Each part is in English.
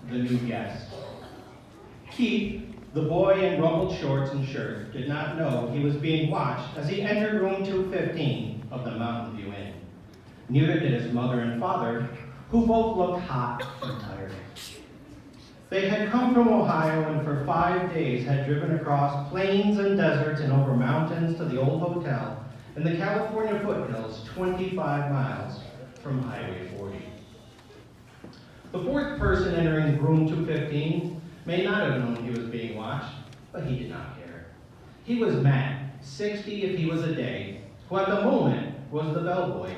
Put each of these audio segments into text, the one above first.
the new guest. Keith, the boy in rumpled shorts and shirt, did not know he was being watched as he entered room 215 of the Mountain View Inn. Neither did his mother and father, who both looked hot and tired. They had come from Ohio and for 5 days had driven across plains and deserts and over mountains to the old hotel in the California foothills 25 miles from Highway 40. The fourth person entering room 215 may not have known he was being watched, but he did not care. He was Matt, 60 if he was a day, who at the moment was the bellboy.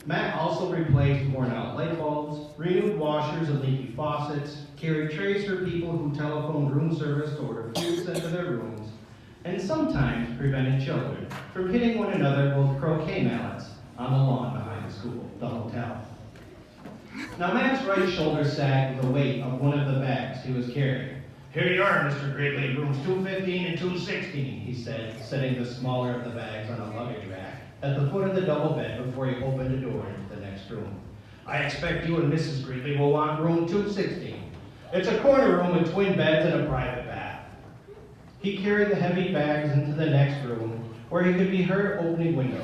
Matt also replaced worn-out light bulbs, renewed washers and leaky faucets, carried trays for people who telephoned room service to order food sent to their rooms, and sometimes prevented children from hitting one another with croquet mallets on the lawn behind the hotel. Now Matt's right shoulder sagged with the weight of one of the bags he was carrying. "Here you are, Mr. Gridley, rooms 215 and 216, he said, setting the smaller of the bags on a luggage rack at the foot of the double bed before he opened the door into the next room. "I expect you and Mrs. Gridley will want room 216. It's a corner room with twin beds and a private bath." He carried the heavy bags into the next room, where he could be heard opening windows.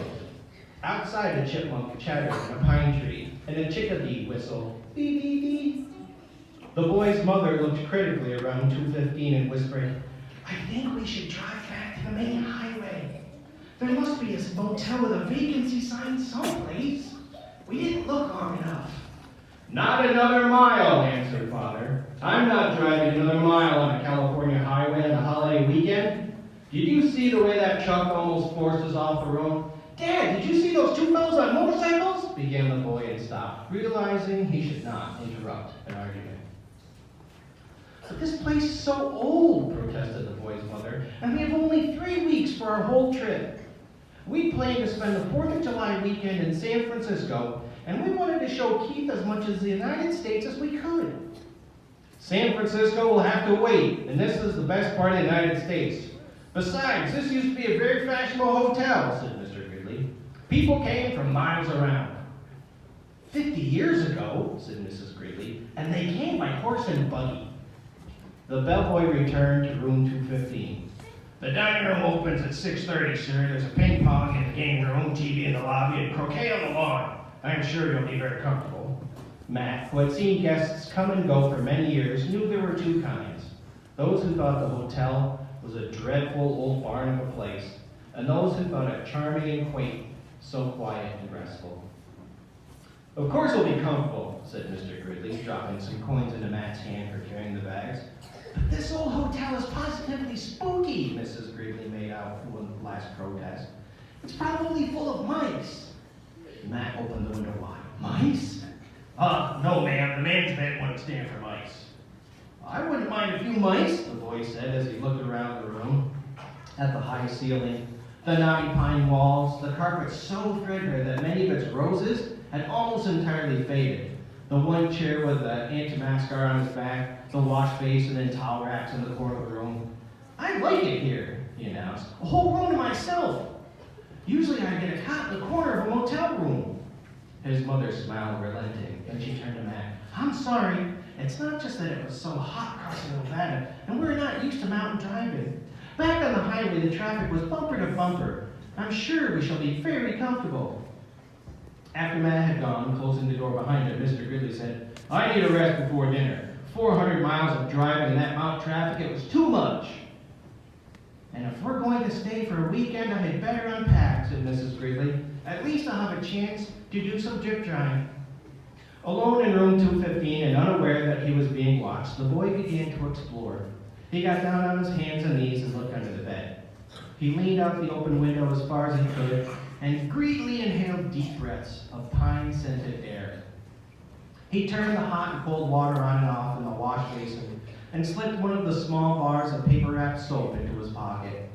Outside, a chipmunk chattered in a pine tree, and a chickadee whistled, "Bee, bee, bee." The boy's mother looked critically around 215 and whispered, "I think we should drive back to the main highway. There must be a motel with a vacancy sign someplace. We didn't look long enough." "Not another mile," answered Father. "I'm not driving another mile on a California highway on a holiday weekend. Did you see the way that truck almost forced us off the road?" "Dad, did you see those two fellows on motorcycles?" began the boy and stopped, realizing he should not interrupt an argument. "But this place is so old," protested the boy's mother, "and we have only 3 weeks for our whole trip. We planned to spend the 4th of July weekend in San Francisco, and we wanted to show Keith as much of the United States as we could." "San Francisco will have to wait, and this is the best part of the United States. Besides, this used to be a very fashionable hotel," said Mr. Gridley. "People came from miles around." 50 years ago," said Mrs. Gridley, "and they came by horse and buggy." The bellboy returned to room 215. "The dining room opens at 6:30, sir. There's a ping pong in the game room, TV in the lobby, and croquet on the lawn. I'm sure you'll be very comfortable." Matt, who had seen guests come and go for many years, knew there were two kinds. Those who thought the hotel was a dreadful old barn of a place, and those who thought it charming and quaint, so quiet and restful. "Of course we'll be comfortable," said Mr. Gridley, dropping some coins into Matt's hand for carrying the bags. "But this old hotel is positively spooky," Mrs. Gridley made out with last protest. "It's probably full of mice." Matt opened the window wide. "Mice?" No, ma'am. The management wouldn't stand for mice." "I wouldn't mind a few mice," the boy said as he looked around the room at the high ceiling, the knotty pine walls, the carpet so threadbare that many of its roses had almost entirely faded, the one chair with the antimacassar on its back, the wash basin and towel racks in the corner of the room. "I like it here," he announced. "A whole room to myself. Usually I get a cot in the corner of a motel room." His mother smiled, relenting, and she turned to Matt. "I'm sorry. It's not just that it was so hot crossing Nevada, and we're not used to mountain driving. Back on the highway, the traffic was bumper to bumper. I'm sure we shall be very comfortable." After Matt had gone, closing the door behind him, Mr. Gridley said, "I need a rest before dinner. 400 miles of driving in that mountain traffic, it was too much." "And if we're going to stay for a weekend, I had better unpack," said Mrs. Gridley. "At least I'll have a chance to do some drip drying." Alone in room 215 and unaware that he was being watched, the boy began to explore. He got down on his hands and knees and looked under the bed. He leaned out the open window as far as he could and greedily inhaled deep breaths of pine-scented air. He turned the hot and cold water on and off in the wash basin and slipped one of the small bars of paper-wrapped soap into his pocket.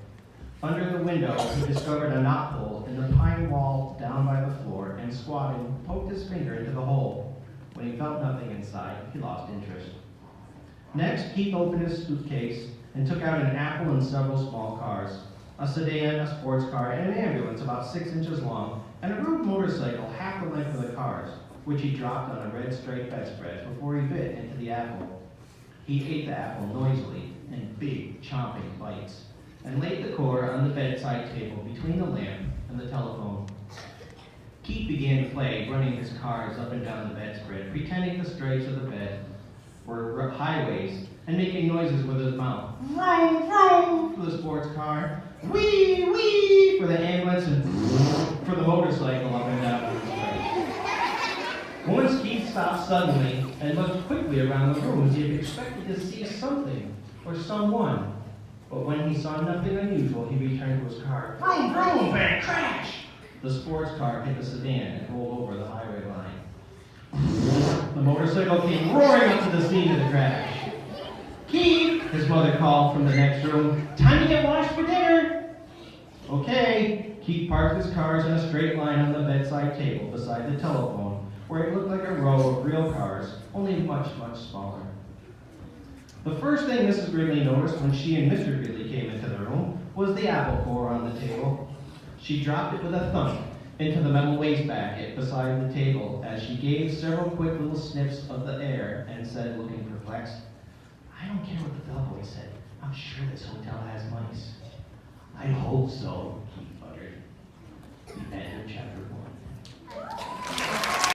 Under the window, he discovered a knothole in the pine wall down by the floor and, squatting, poked his finger into the hole. When he felt nothing inside, he lost interest. Next, Keith opened his suitcase and took out an apple and several small cars, a sedan, a sports car, and an ambulance about 6 inches long, and a road motorcycle half the length of the cars, which he dropped on a red striped bedspread before he bit into the apple. He ate the apple noisily in big, chomping bites, and laid the core on the bedside table between the lamp and the telephone. Keith began to play, running his cars up and down the bedspread, pretending the straights of the bed were highways, and making noises with his mouth. Vroom, vroom for the sports car, wee, wee for the ambulance, and for the motorcycle up and down the street. Once Keith stopped suddenly and looked quickly around the room as he had expected to see something or someone. But when he saw nothing unusual, he returned to his car. Vroom, vroom, and crash! The sports car hit the sedan and rolled over the highway line. The motorcycle came roaring up to the scene of the crash. Keith, his mother called from the next room. Time to get washed for dinner. Okay. Keith parked his cars in a straight line on the bedside table beside the telephone, where it looked like a row of real cars, only much, much smaller. The first thing Mrs. Gridley noticed when she and Mr. Gridley came into the room was the apple core on the table. She dropped it with a thump into the metal wastebasket beside the table as she gave several quick little sniffs of the air and said, looking perplexed, I don't care what the bellboy said. I'm sure this hotel has mice. I hope so, Keith muttered. The end of chapter 1.